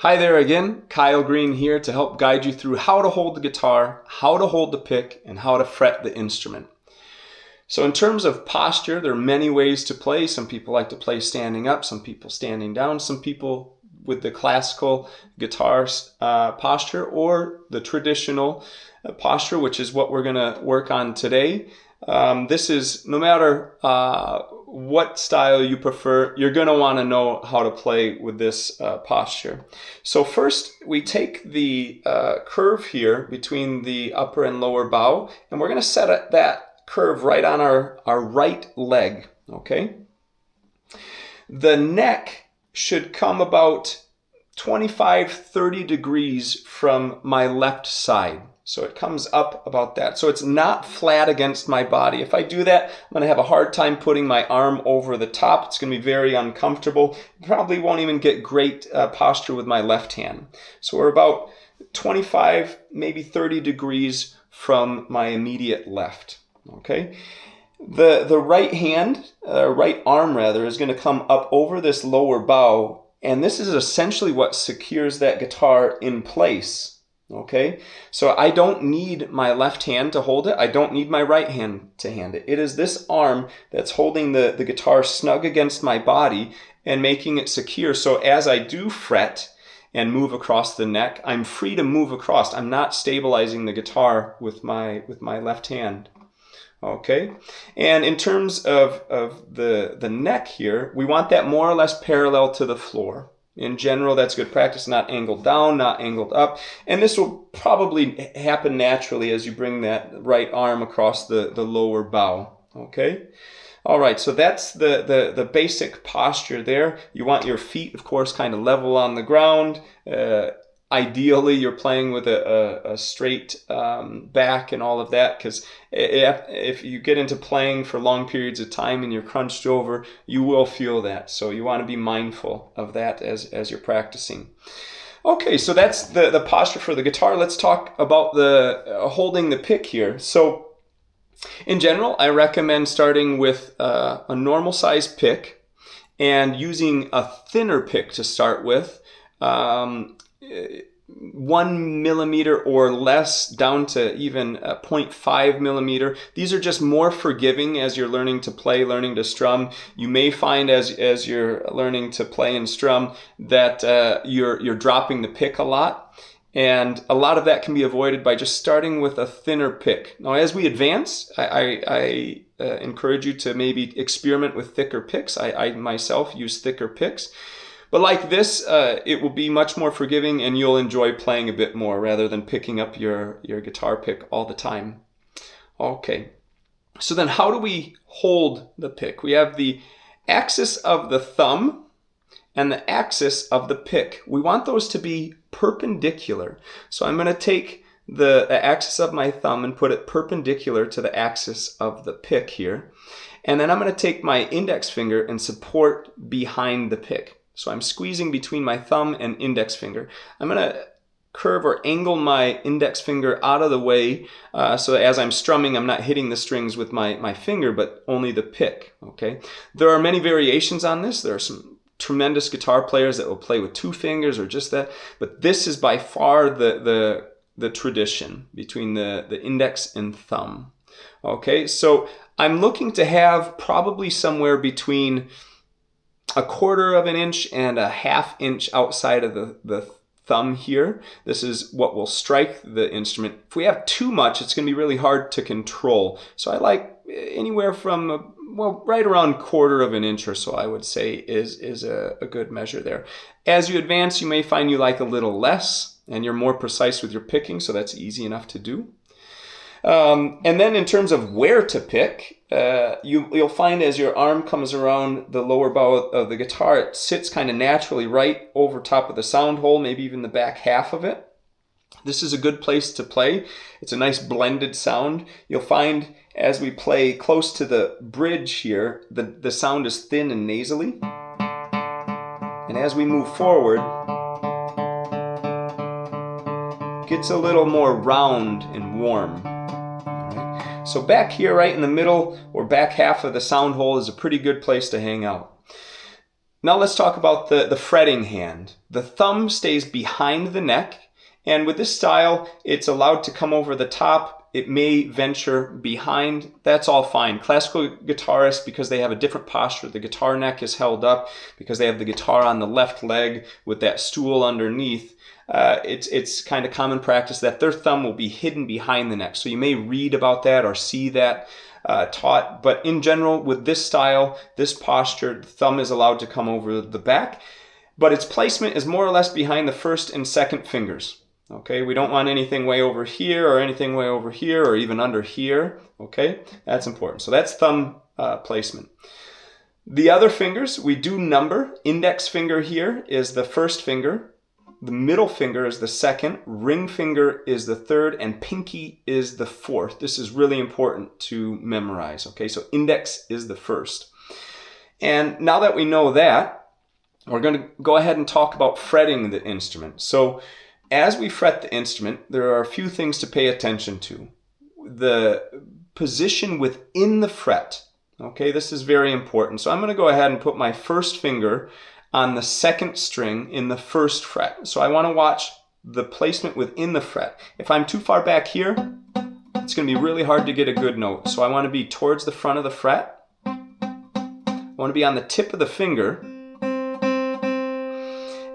Hi there again, Kyle Green here to help guide you through how to hold the guitar, how to hold the pick, and how to fret the instrument. So in terms of posture, there are many ways to play. Some people like to play standing up, some people standing down, some people with the classical guitar posture or the traditional posture, which is what we're going to work on today. This is, no matter what style you prefer, you're going to want to know how to play with this posture. So first, we take the curve here between the upper and lower bow, and we're going to set that curve right on our right leg, okay? The neck should come about 25-30 degrees from my left side. So it comes up about that. So it's not flat against my body. If I do that, I'm going to have a hard time putting my arm over the top. It's going to be very uncomfortable. Probably won't even get great posture with my left hand. So we're about 25, maybe 30 degrees from my immediate left. Okay. The right hand, right arm rather, is going to come up over this lower bow. And this is essentially what secures that guitar in place. Okay, so I don't need my left hand to hold it. I don't need my right hand to hand it. It is this arm that's holding the guitar snug against my body and making it secure. So as I do fret and move across the neck, I'm free to move across. I'm not stabilizing the guitar with my left hand. Okay, and in terms of the neck here, we want that more or less parallel to the floor. In general, that's good practice, not angled down, not angled up. And this will probably happen naturally as you bring that right arm across the lower bow. Okay? All right, so that's the basic posture there. You want your feet, of course, kind of level on the ground. Ideally, you're playing with a straight back and all of that, because if you get into playing for long periods of time and you're crunched over, you will feel that. So you want to be mindful of that as you're practicing. Okay, so that's the posture for the guitar. Let's talk about the holding the pick here. So in general, I recommend starting with a normal size pick and using a thinner pick to start with. 1 millimeter or less down to even 0.5 millimeter. These are just more forgiving as you're learning to play, learning to strum. You may find as you're learning to play and strum that you're dropping the pick a lot. And a lot of that can be avoided by just starting with a thinner pick. Now, as we advance, I encourage you to maybe experiment with thicker picks. I myself use thicker picks. But like this, it will be much more forgiving and you'll enjoy playing a bit more rather than picking up your guitar pick all the time. Okay, so then how do we hold the pick? We have the axis of the thumb and the axis of the pick. We want those to be perpendicular. So I'm going to take the axis of my thumb and put it perpendicular to the axis of the pick here. And then I'm going to take my index finger and support behind the pick. So I'm squeezing between my thumb and index finger. I'm going to curve or angle my index finger out of the way so as I'm strumming, I'm not hitting the strings with my finger, but only the pick. Okay. There are many variations on this. There are some tremendous guitar players that will play with 2 fingers or just that. But this is by far the tradition between the index and thumb. Okay. So I'm looking to have probably somewhere between 1/4 of an inch and 1/2 inch outside of the thumb here. This is what will strike the instrument. If we have too much, it's going to be really hard to control. So I like anywhere from, right around 1/4 of an inch or so, I would say is a good measure there. As you advance, you may find you like a little less and you're more precise with your picking, so that's easy enough to do. And then in terms of where to pick, you'll find as your arm comes around the lower bow of the guitar, it sits kind of naturally right over top of the sound hole, maybe even the back half of it. This is a good place to play. It's a nice blended sound. You'll find as we play close to the bridge here, the sound is thin and nasally. And as we move forward, it gets a little more round and warm. So back here, right in the middle or back half of the sound hole is a pretty good place to hang out. Now let's talk about the fretting hand. The thumb stays behind the neck, and with this style, it's allowed to come over the top. It may venture behind. That's all fine. Classical guitarists, because they have a different posture, the guitar neck is held up because they have the guitar on the left leg with that stool underneath. It's kind of common practice that their thumb will be hidden behind the neck. So you may read about that or see that taught, but in general, with this style, this posture, the thumb is allowed to come over the back, but its placement is more or less behind the first and second fingers. Okay, we don't want anything way over here or anything way over here or even under here. Okay, that's important. So that's thumb placement. The other fingers we do number. Index finger here is the first finger. The middle finger is the second, ring finger is the third, and pinky is the fourth. This is really important to memorize, okay? So index is the first. And now that we know that, we're going to go ahead and talk about fretting the instrument. So as we fret the instrument, there are a few things to pay attention to. The position within the fret, okay? This is very important. So I'm going to go ahead and put my first finger on the second string in the first fret. So I want to watch the placement within the fret. If I'm too far back here, it's going to be really hard to get a good note. So I want to be towards the front of the fret. I want to be on the tip of the finger.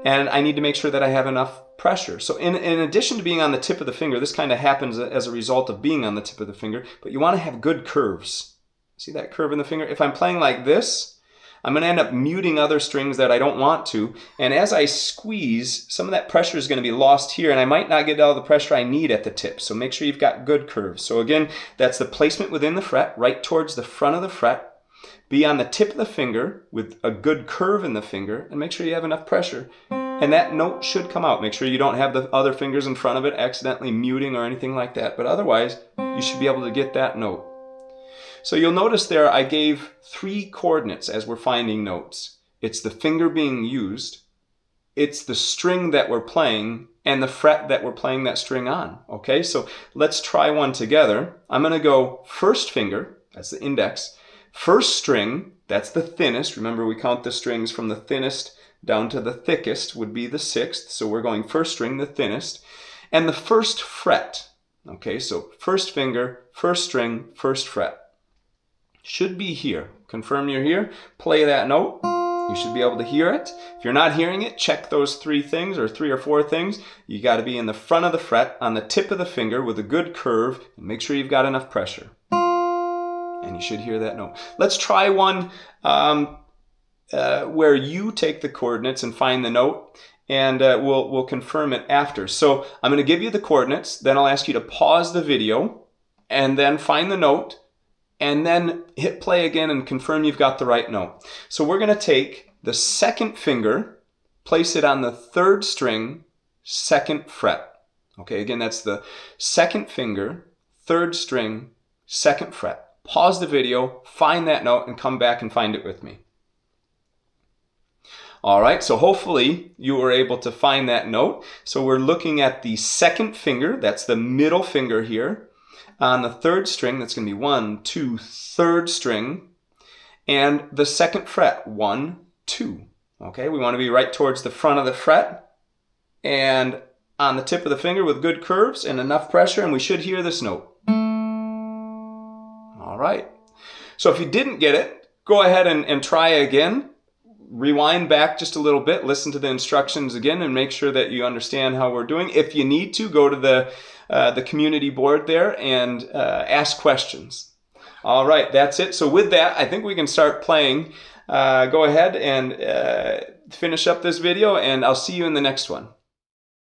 And I need to make sure that I have enough pressure. So in addition to being on the tip of the finger, this kind of happens as a result of being on the tip of the finger, but you want to have good curves. See that curve in the finger? If I'm playing like this, I'm going to end up muting other strings that I don't want to. And as I squeeze, some of that pressure is going to be lost here, and I might not get all the pressure I need at the tip. So make sure you've got good curves. So again, that's the placement within the fret, right towards the front of the fret. Be on the tip of the finger with a good curve in the finger, and make sure you have enough pressure. And that note should come out. Make sure you don't have the other fingers in front of it accidentally muting or anything like that. But otherwise, you should be able to get that note. So you'll notice there I gave 3 coordinates as we're finding notes. It's the finger being used, it's the string that we're playing, and the fret that we're playing that string on. Okay, so let's try one together. I'm going to go first finger, that's the index, first string, that's the thinnest. Remember, we count the strings from the thinnest down to the thickest would be the 6th. So we're going first string, the thinnest, and the first fret. Okay, so first finger, first string, first fret. Should be here. Confirm you're here. Play that note. You should be able to hear it. If you're not hearing it, check those 3 things or 3 or 4 things. You got to be in the front of the fret on the tip of the finger with a good curve, and make sure you've got enough pressure. And you should hear that note. Let's try one where you take the coordinates and find the note, and we'll confirm it after. So I'm going to give you the coordinates, then I'll ask you to pause the video and then find the note, and then hit play again and confirm you've got the right note. So we're going to take the second finger, place it on the 3rd string, 2nd fret. Okay, again, that's the second finger, 3rd string, 2nd fret. Pause the video, find that note, and come back and find it with me. All right, so hopefully you were able to find that note. So we're looking at the second finger, that's the middle finger here. On the 3rd string, that's going to be 1, 2, 3rd string, and the 2nd fret, 1, 2. Okay, we want to be right towards the front of the fret and on the tip of the finger with good curves and enough pressure, and we should hear this note. All right, so if you didn't get it, go ahead and try again. Rewind back just a little bit, listen to the instructions again, and make sure that you understand how we're doing. If you need to, go to the community board there and ask questions. All right, that's it. So with that, I think we can start playing. Go ahead and finish up this video, and I'll see you in the next one.